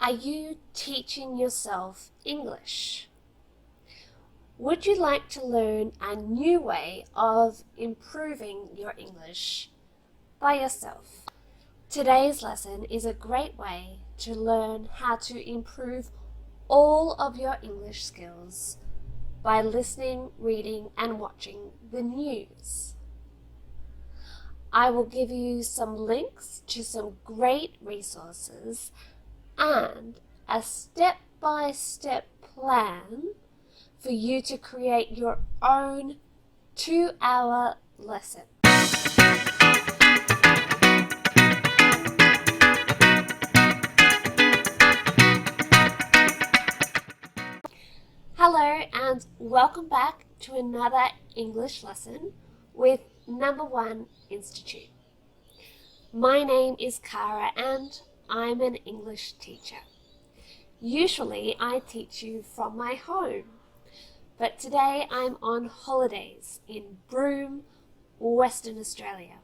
Are you teaching yourself English? Would you like to learn a new way of improving your English by yourself? Today's lesson is a great way to learn how to improve all of your English skills by listening, reading, and watching the news. I will give you some links to some great resources and a step-by-step plan for you to create your own 2-hour lesson. Hello and welcome back to another English lesson with Number One Institute. My name is Cara and I'm an English teacher. Usually I teach you from my home, but today I'm on holidays in Broome, Western Australia.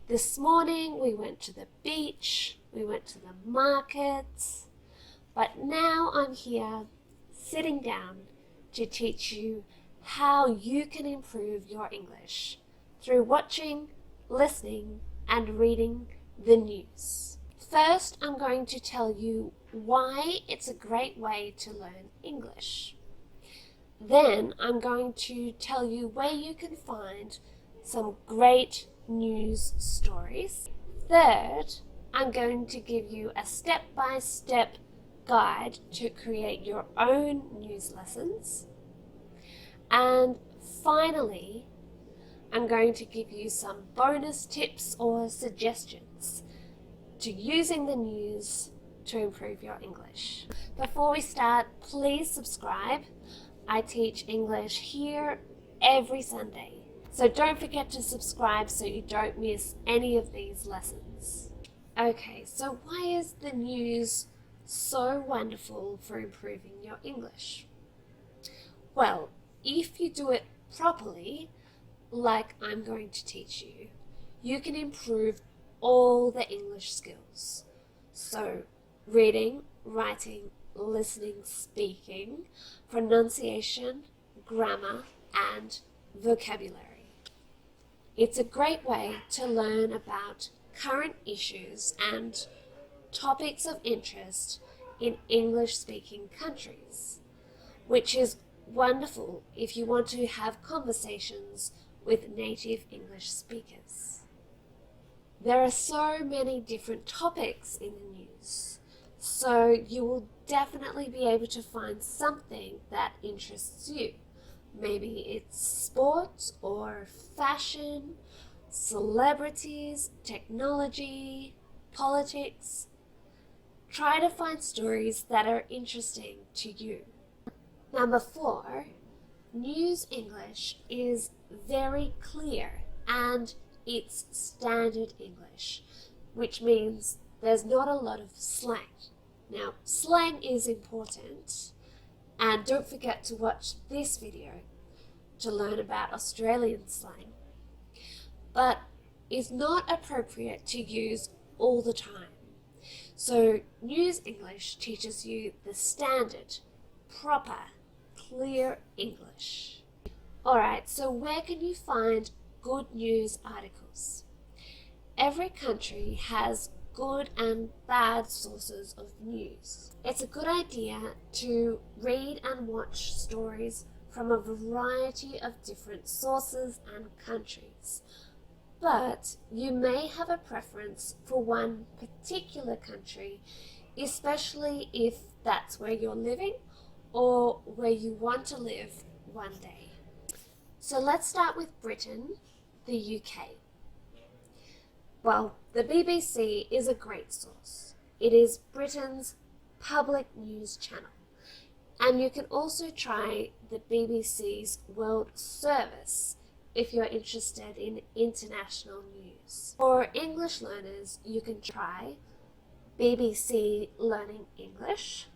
This morning we went to the beach, we went to the markets, but now I'm here sitting down to teach you how you can improve your English through watching, listening, and reading the news. First, I'm going to tell you why it's a great way to learn English. Then, I'm going to tell you where you can find some great news stories. Third, I'm going to give you a step-by-step guide to create your own news lessons. And finally, I'm going to give you some bonus tips or suggestions to using the news to improve your English. Before we start, please subscribe. I teach English here every Sunday. So don't forget to subscribe so you don't miss any of these lessons. Okay, so why is the news so wonderful for improving your English? Well, if you do it properly, like I'm going to teach you, you can improve all the English skills. So, reading, writing, listening, speaking, pronunciation, grammar, and vocabulary. It's a great way to learn about current issues and topics of interest in English-speaking countries, which is wonderful if you want to have conversations with native English speakers. There are so many different topics in the news, so you will definitely be able to find something that interests you. Maybe it's sport or fashion, celebrities, technology, politics. Try to find stories that are interesting to you. Number 4, News English is very clear and it's standard English, which means there's not a lot of slang. Now, slang is important, and don't forget to watch this video to learn about Australian slang, but it's not appropriate to use all the time. So News English teaches you the standard, proper, clear English. Alright, so where can you find good news articles? Every country has good and bad sources of news. It's a good idea to read and watch stories from a variety of different sources and countries. But you may have a preference for one particular country, especially if that's where you're living or where you want to live one day. So let's start with Britain, the UK. Well, the BBC is a great source. It is Britain's public news channel. And you can also try the BBC's World Service if you're interested in international news. For English learners, you can try BBC Learning English,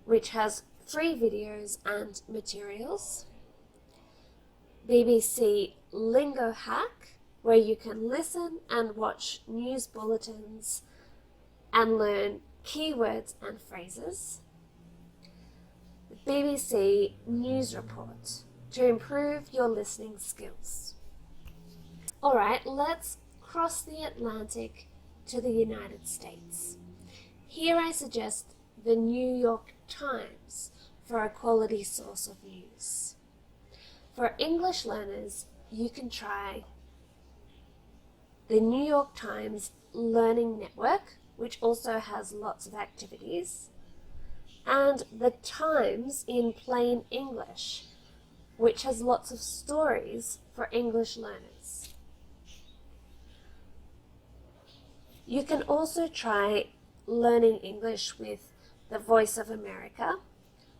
which has free videos and materials. BBC Lingo Hack, where you can listen and watch news bulletins and learn keywords and phrases, the BBC News Report to improve your listening skills. Alright, let's cross the Atlantic to the United States. Here I suggest the New York Times for a quality source of news. For English learners, you can try the New York Times Learning Network, which also has lots of activities, and the Times in Plain English, which has lots of stories for English learners. You can also try learning English with the Voice of America,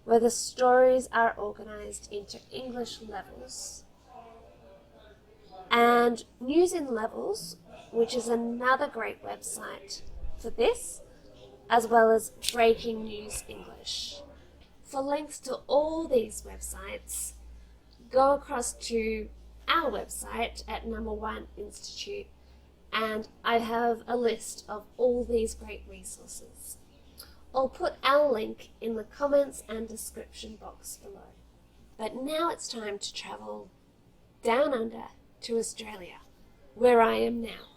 where the stories are organized into English levels, and News in Levels, which is another great website for this, as well as Breaking News English. For links to all these websites, go across to our website at Number One Institute, and I have a list of all these great resources. I'll put our link in the comments and description box below. But now it's time to travel down under to Australia, where I am now.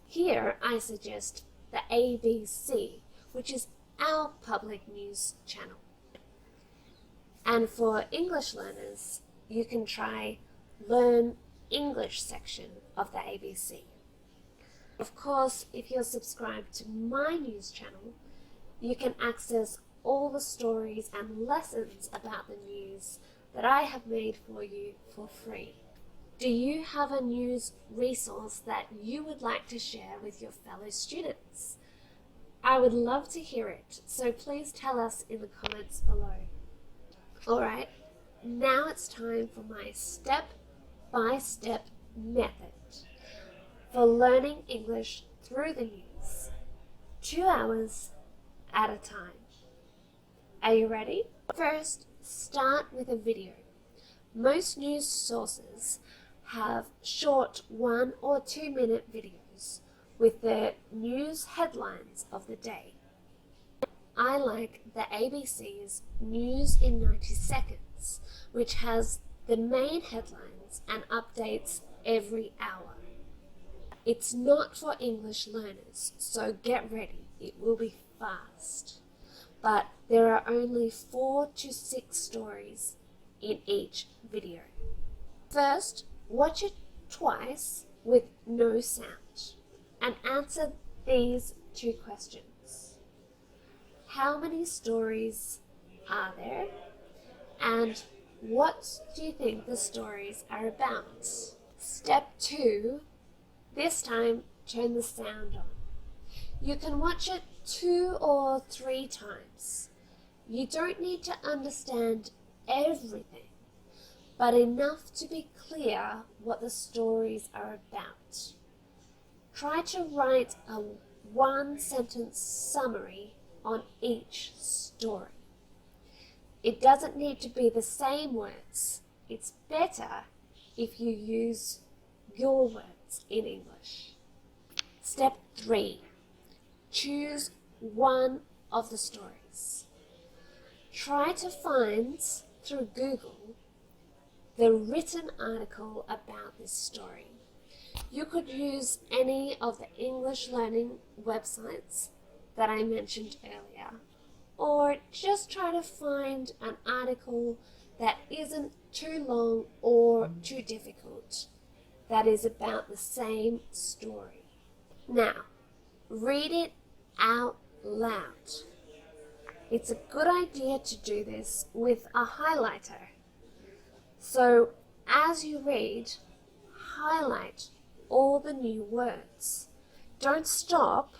Here I suggest the ABC, which is our public news channel. And for English learners, you can try Learn English section of the ABC. Of course, if you're subscribed to my news channel, you can access all the stories and lessons about the news that I have made for you for free. Do you have a news resource that you would like to share with your fellow students? I would love to hear it, so please tell us in the comments below. Alright, now it's time for my step-by-step method for learning English through the news, 2 hours at a time. Are you ready? First, start with a video. Most news sources have short 1 or 2 minute videos with the news headlines of the day. I like the ABC's News in 90 Seconds, which has the main headlines and updates every hour. It's not for English learners, so get ready, it will be fast. But there are only 4 to 6 stories in each video. First, watch it twice with no sound and answer these 2 questions. How many stories are there? And what do you think the stories are about? Step 2, this time turn the sound on. You can watch it 2 or 3 times. You don't need to understand everything, but enough to be clear what the stories are about. Try to write a 1-sentence summary on each story. It doesn't need to be the same words. It's better if you use your words in English. Step 3. Choose one of the stories. Try to find, through Google, the written article about this story. You could use any of the English learning websites that I mentioned earlier, or just try to find an article that isn't too long or too difficult, that is about the same story. Now, read it out loud. It's a good idea to do this with a highlighter. So, as you read, highlight all the new words. Don't stop,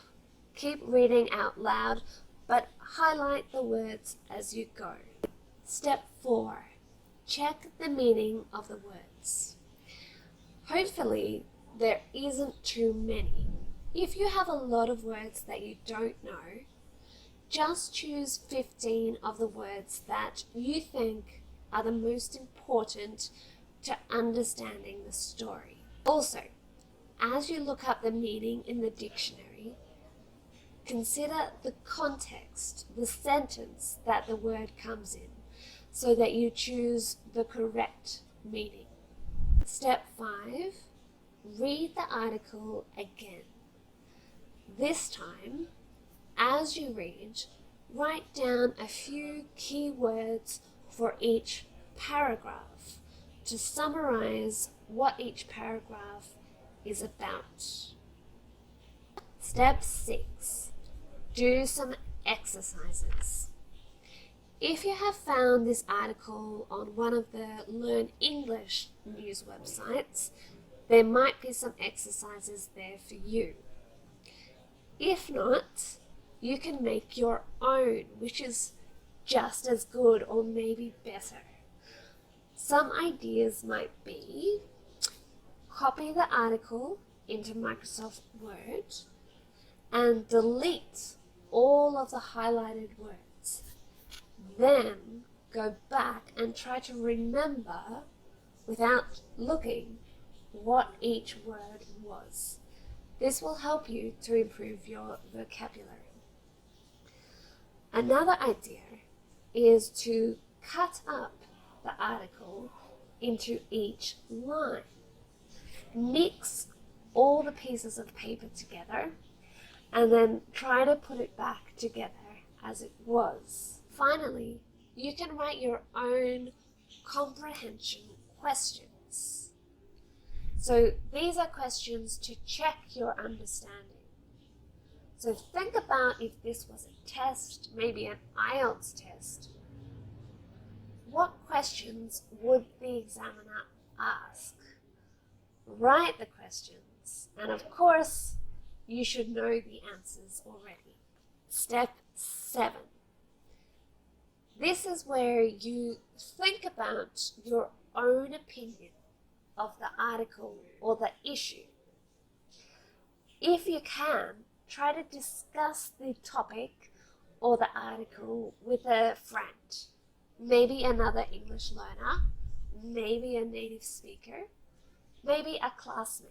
keep reading out loud, but highlight the words as you go. Step 4. Check the meaning of the words. Hopefully, there isn't too many. If you have a lot of words that you don't know, just choose 15 of the words that you think are the most important to understanding the story. Also, as you look up the meaning in the dictionary, Consider the context, the sentence that the word comes in, so that you choose the correct meaning. Step 5, read the article again. This time, as you read, write down a few key words for each paragraph to summarize what each paragraph is about. Step 6, do some exercises. If you have found this article on one of the Learn English news websites, there might be some exercises there for you. If not, you can make your own, which is just as good or maybe better. Some ideas might be: copy the article into Microsoft Word and delete all of the highlighted words. Then go back and try to remember, without looking, what each word was. This will help you to improve your vocabulary. Another idea is to cut up the article into each line. Mix all the pieces of paper together and then try to put it back together as it was. Finally, you can write your own comprehension questions. So these are questions to check your understanding. So think about if this was a test, maybe an IELTS test. What questions would the examiner ask? Write the questions, and of course, you should know the answers already. Step 7. This is where you think about your own opinion of the article or the issue. If you can, try to discuss the topic or the article with a friend, maybe another English learner, maybe a native speaker, maybe a classmate.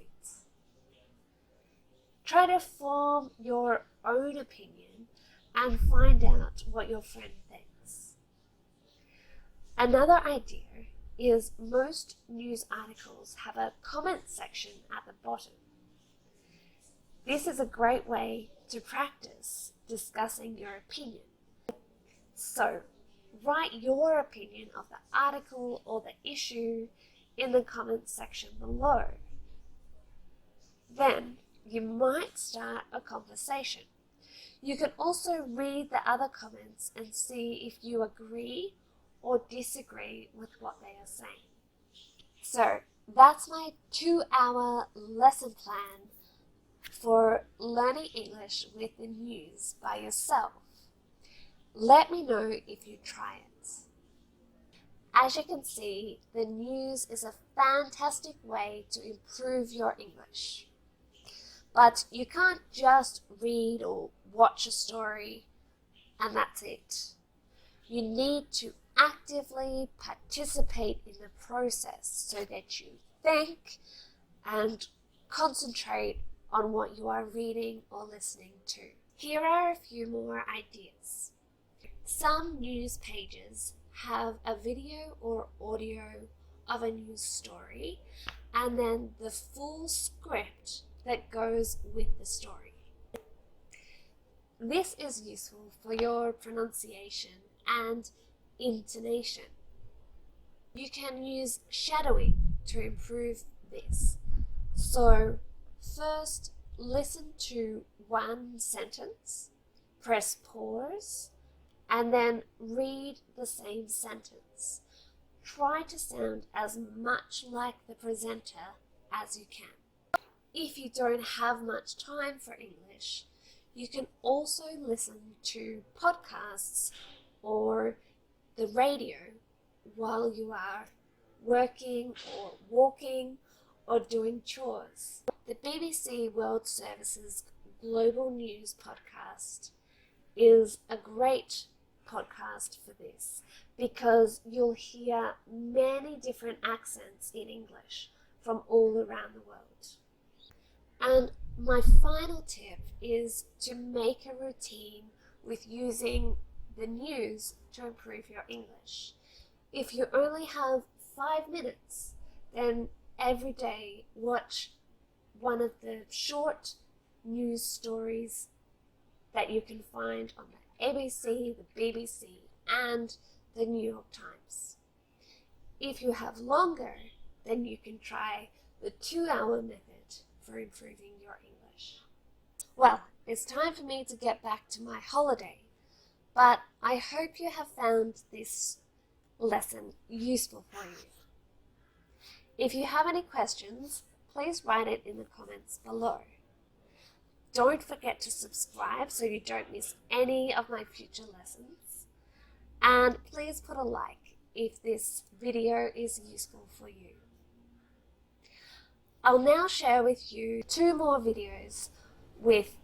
Try to form your own opinion and find out what your friend thinks. Another idea is most news articles have a comment section at the bottom. This is a great way to practice discussing your opinion. So, write your opinion of the article or the issue in the comment section below. Then, you might start a conversation. You can also read the other comments and see if you agree or disagree with what they are saying. So, that's my 2-hour lesson plan for learning English with the news by yourself. Let me know if you try it. As you can see, the news is a fantastic way to improve your English. But you can't just read or watch a story and that's it. You need to actively participate in the process so that you think and concentrate on what you are reading or listening to. Here are a few more ideas. Some news pages have a video or audio of a news story and then the full script that goes with the story. This is useful for your pronunciation and intonation. You can use shadowing to improve this. So first, listen to one sentence, press pause, and then read the same sentence. Try to sound as much like the presenter as you can. If you don't have much time for English, you can also listen to podcasts or the radio while you are working or walking or doing chores. The BBC World Service's Global News podcast is a great podcast for this because you'll hear many different accents in English from all around the world. And my final tip is to make a routine with using the news to improve your English. If you only have 5 minutes, then every day watch one of the short news stories that you can find on the ABC, the BBC, and the New York Times. If you have longer, then you can try the 2-hour method for improving your English. Well, it's time for me to get back to my holiday, but I hope you have found this lesson useful for you. If you have any questions, please write it in the comments below. Don't forget to subscribe so you don't miss any of my future lessons. And please put a like if this video is useful for you. I'll now share with you 2 more videos with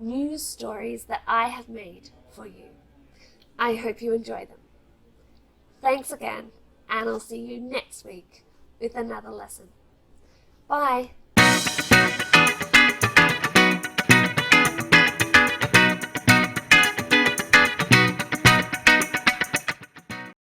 news stories that I have made for you. I hope you enjoy them. Thanks again, and I'll see you next week with another lesson. Bye!